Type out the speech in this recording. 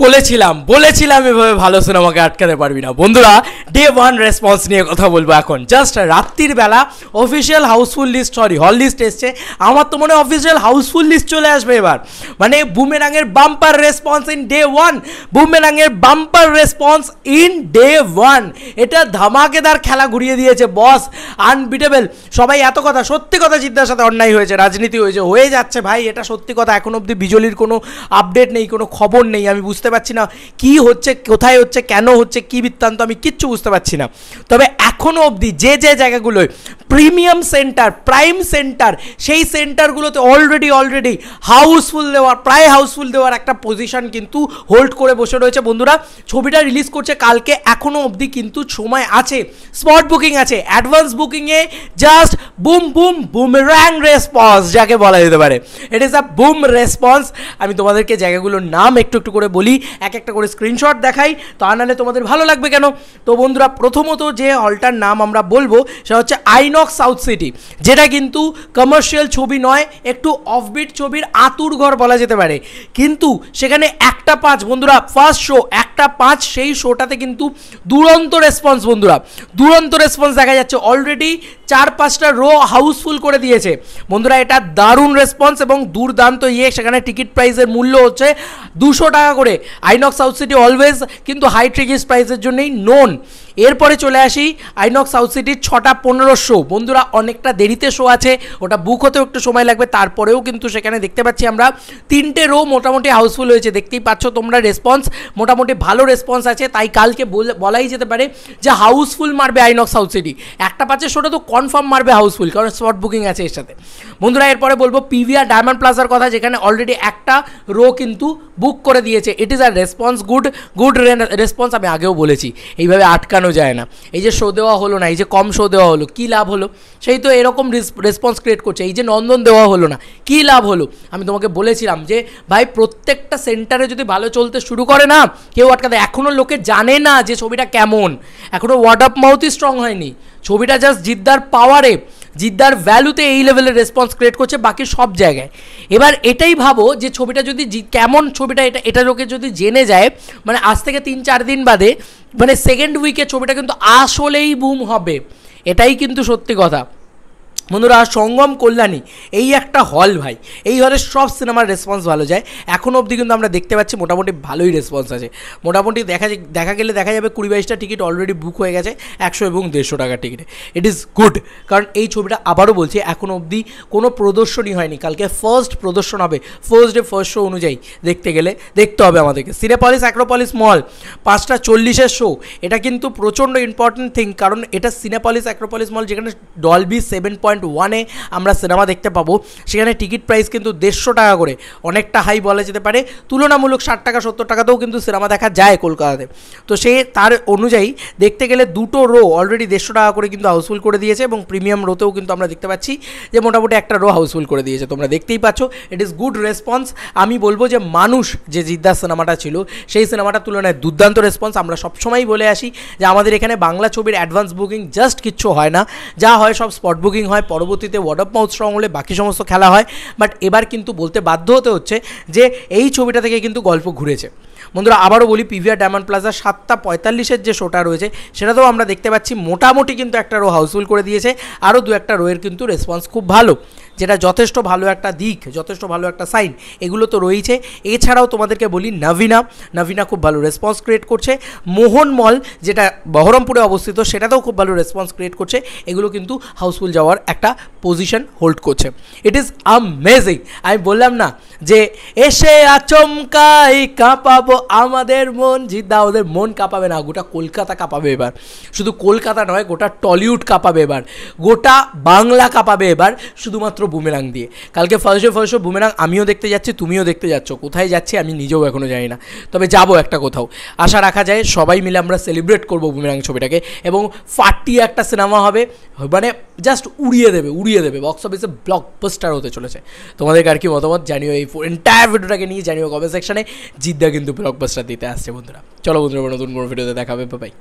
বলেছিলাম এভাবে ভালো সিনেমাকে আটকাতে পারবি না। বন্ধুরা, ডে 1 রেসপন্স নিয়ে কথা বলবো এখন। জাস্ট রাত্রির বেলা অফিসিয়াল হাউসফুল লিস্ট, হল লিস্ট এসছে। আমার তো মনে হয় অফিসিয়াল হাউসফুল লিস্ট চলে আসবে এবার। মানে বুমেরাঙের বাম্পার রেসপন্স ইন ডে 1, বুমেরাঙের বাম্পার রেসপন্স ইন ডে 1। এটা ধামাকেদার খেলা ঘুরিয়ে দিয়েছে বস, আনবিটেবল। সবাই এত কথা, সত্যি কথা জিদ্দার সাথে অন্যায় হয়েছে, রাজনীতি হয়েছে, হয়ে যাচ্ছে ভাই, এটা সত্যি কথা। এখন অবধি বিজলির কোনো আপডেট নেই, কোনো খবর নেই। আমি বুঝতে পারছি না কি হচ্ছে, কোথায় হচ্ছে, কেন হচ্ছে, কি বৃত্তান্ত, আমি কিচ্ছু বুঝতে পারছি না। তবে এখনও অবধি যে জায়গাগুলোয় প্রিমিয়াম সেন্টার, প্রাইম সেন্টার, সেই সেন্টারগুলোতে অলরেডি হাউসফুল দেওয়ার, প্রায় হাউসফুল দেওয়ার একটা পজিশন কিন্তু হোল্ড করে বসে রয়েছে। বন্ধুরা, ছবিটা রিলিজ করছে কালকে, এখনও অবধি কিন্তু সময় আছে, স্পট বুকিং আছে, অ্যাডভান্স বুকিংয়ে জাস্ট বুমরাং রেসপন্স যাকে বলা যেতে পারে। It is a broom response. আমি তোমাদেরকে জায়গাগুলোর নাম একটু করে বলি, এক একটা করে স্ক্রিনশট দেখাই, তা নাহলে তোমাদের ভালো লাগবে কেন। তো বন্ধুরা, প্রথমত যে হলটার নাম আমরা বলবো সেটা হচ্ছে আইনক্স সাউথ সিটি, যেটা কিন্তু কমার্শিয়াল ছবি নয়, একটু অফবিট ছবির আতুর ঘর বলা যেতে পারে। কিন্তু সেখানে 1:05 বন্ধুরা, ফার্স্ট শো 1:05, সেই শোটাতে কিন্তু দুরন্ত রেসপন্স বন্ধুরা, দুরন্ত রেসপন্স দেখা যাচ্ছে। অলরেডি 4-5টা রো হাউসফুল করে দিয়েছে বন্ধুরা। এটা দারুণ রেসপন্স এবং দুর্দান্ত সেখানে টিকিট প্রাইসের মূল্য হচ্ছে 200 টাকা করে। আইনক্স সাউথ সিটি অলওয়েজ কিন্তু হাই টিকিট প্রাইসের জন্যই নোন। এরপরে চলে আসি আইনক্স সাউথ সিটির 6:15 শো বন্ধুরা, অনেকটা দেরিতে শো আছে, ওটা বুক হতেও একটু সময় লাগবে। তারপরেও কিন্তু সেখানে দেখতে পাচ্ছি আমরা 3টে রো মোটামুটি হাউসফুল হয়েছে। দেখতেই পাচ্ছ তোমরা, রেসপন্স মোটামুটি ভালো রেসপন্স আছে। তাই কালকে বলাই যেতে পারে যে হাউসফুল মারবে আইনক্স সাউথ সিটি। 1:05 শোটা তো কনফার্ম মারবে হাউসফুল, কারণ স্পট বুকিং আছে এর সাথে বন্ধুরা। এরপরে বলবো পিভিআর ডায়মন্ড প্লাজার কথা, যেখানে অলরেডি একটা রো কিন্তু বুক করে দিয়েছে। It is a response, good response. আমি আগেও বলেছি এইভাবে আটকানো যায় না। এই যে শো দেওয়া হলো না, এই যে কম শো দেওয়া হলো, কী লাভ হলো? সেই তো এরকম রেসপন্স ক্রিয়েট করছে। এই যে নন্দন দেওয়া হলো না, কী লাভ হলো? আমি তোমাকে বলেছিলাম যে ভাই, প্রত্যেকটা সেন্টারে যদি ভালো চলতে শুরু করে না, কেউ আটকাতে। এখনও লোকে জানে না যে ছবিটা কেমন, এখনও ওয়ার্ড অফ মাউথই স্ট্রং হয়নি। ছবিটা জাস্ট জিদ্দার পাওয়ারে, জিদ্দার ভ্যালুতে এই লেভেলের রেসপন্স ক্রিয়েট করছে বাকি সব জায়গায়। এবার এটাই ভাবো যে ছবিটা যদি কেমন ছবিটা, এটা লোকে যদি জেনে যায়, মানে আজ থেকে 3-4 দিন বাদে, মানে সেকেন্ড উইকে ছবিটা কিন্তু আসলেই বুম হবে। এটাই কিন্তু সত্যি কথা বন্ধুরা। সঙ্গম কল্যাণী এই একটা হল ভাই, এই হলের সব সিনেমার রেসপন্স ভালো যায়। এখনও অবধি কিন্তু আমরা দেখতে পাচ্ছি মোটামুটি ভালোই রেসপন্স আছে। মোটামুটি দেখা গেলে দেখা যাবে 20-22টা টিকিট অলরেডি বুক হয়ে গেছে 100 এবং 150 টাকার টিকিটে। ইট ইজ গুড, কারণ এই ছবিটা আবারও বলছি এখনও অবধি কোনো প্রদর্শনই হয়নি। কালকে ফার্স্ট প্রদর্শন হবে, ফার্স্ট ডে ফার্স্ট শো অনুযায়ী দেখতে হবে আমাদেরকে। সিনেপলিস অ্যাক্রোপলিস মল 5:40 শো, এটা কিন্তু প্রচণ্ড ইম্পর্টেন্ট থিং, কারণ এটা সিনেপলিস অ্যাক্রোপলিস মল, যেখানে ডলবি 7.1-এ আমরা সিনেমা দেখতে পাবো। সেখানে টিকিট প্রাইস কিন্তু 150 টাকা করে, অনেকটা হাই বলা যেতে পারে। তুলনামূলক 60 টাকা 70 টাকাতেও কিন্তু সিনেমা দেখা যায় কলকাতাতে। তো তার অনুযায়ী দেখতে গেলে দুটো রো অলরেডি 150 টাকা করে কিন্তু হাউসফুল করে দিয়েছে, এবং প্রিমিয়াম রোতেও কিন্তু আমরা দেখতে পাচ্ছি যে মোটামুটি একটা রো হাউসফুল করে দিয়েছে। তোমরা দেখতেই পাচ্ছ, ইট ইজ গুড রেসপন্স। আমি বলবো যে মানুষ যে জিদ্দার সিনেমাটা ছিল, সেই সিনেমাটার তুলনায় দুর্দান্ত রেসপন্স। আমরা সবসময় বলে আসি যে আমাদের এখানে বাংলা ছবির অ্যাডভান্স বুকিং জাস্ট কিচ্ছু হয় না, যা হয় সব স্পট বুকিং হয়, পরবর্তীতে ওয়ার্ড অফ মাউথ স্ট্রং হলে বাকি সমস্ত খেলা হয়। বাট এবার কিন্তু বলতে বাধ্য হতে হচ্ছে যে এই ছবিটা থেকে কিন্তু গল্প ঘুরেছে বন্ধুরা। আবারও বলি, পিভিআর ডায়মন্ড প্লাজা 7:45-এর যে শোটা রয়েছে, সেটাতেও আমরা দেখতে পাচ্ছি মোটামুটি কিন্তু একটা রো হাউসফুল করে দিয়েছে। আরও 2-1টা রোয়ের কিন্তু রেসপন্স খুব ভালো, যেটা যথেষ্ট ভালো একটা দিক, যথেষ্ট ভালো একটা সাইন। এগুলো তো রয়েছে। এছাড়াও তোমাদেরকে বলি, নভিনা খুব ভালো রেসপন্স ক্রিয়েট করছে। মোহন মল, যেটা বহরমপুরে অবস্থিত, সেটাতেও খুব ভালো রেসপন্স ক্রিয়েট করছে। এগুলো কিন্তু হাউসফুল যাওয়ার একটা পজিশন হোল্ড করছে। It is amazing. আমি বললাম না যে এসে আচমকাই কাঁপাবো আমাদের মন, জিদ্দা ওদের মন কাঁপাবে না, গোটা কলকাতা কাঁপাবে এবার। শুধু কলকাতা নয়, গোটা টলিউড কাঁপাবে এবার, গোটা বাংলা কাঁপাবে এবার, শুধুমাত্র বুমেরাং দিয়ে। কালকে ফার্স্ট বুমেরাং আমিও দেখতে যাচ্ছি, তুমিও দেখতে যাচ্ছ। কোথায় যাচ্ছি আমি নিজেও এখনও জানি না, তবে যাবো একটা কোথাও। আশা রাখা যায় সবাই মিলে আমরা সেলিব্রেট করবো বুমেরাং ছবিটাকে, এবং ফাটিয়ে একটা সিনেমা হবে, মানে জাস্ট উড়িয়ে দেবে বক্স অফিসে, ব্লকবাস্টার হতে চলেছে। তোমাদের আর কি মতামত জানিও, এই এন্টায়ার ভিডিওটাকে নিয়ে জানিও কমেন্ট সেকশনে। জিদ্দা কিন্তু ব্লকবাস্টার দিতে আসছে বন্ধুরা। চলো বন্ধুরা, নতুন কোনো ভিডিওতে দেখা হবে, বাই।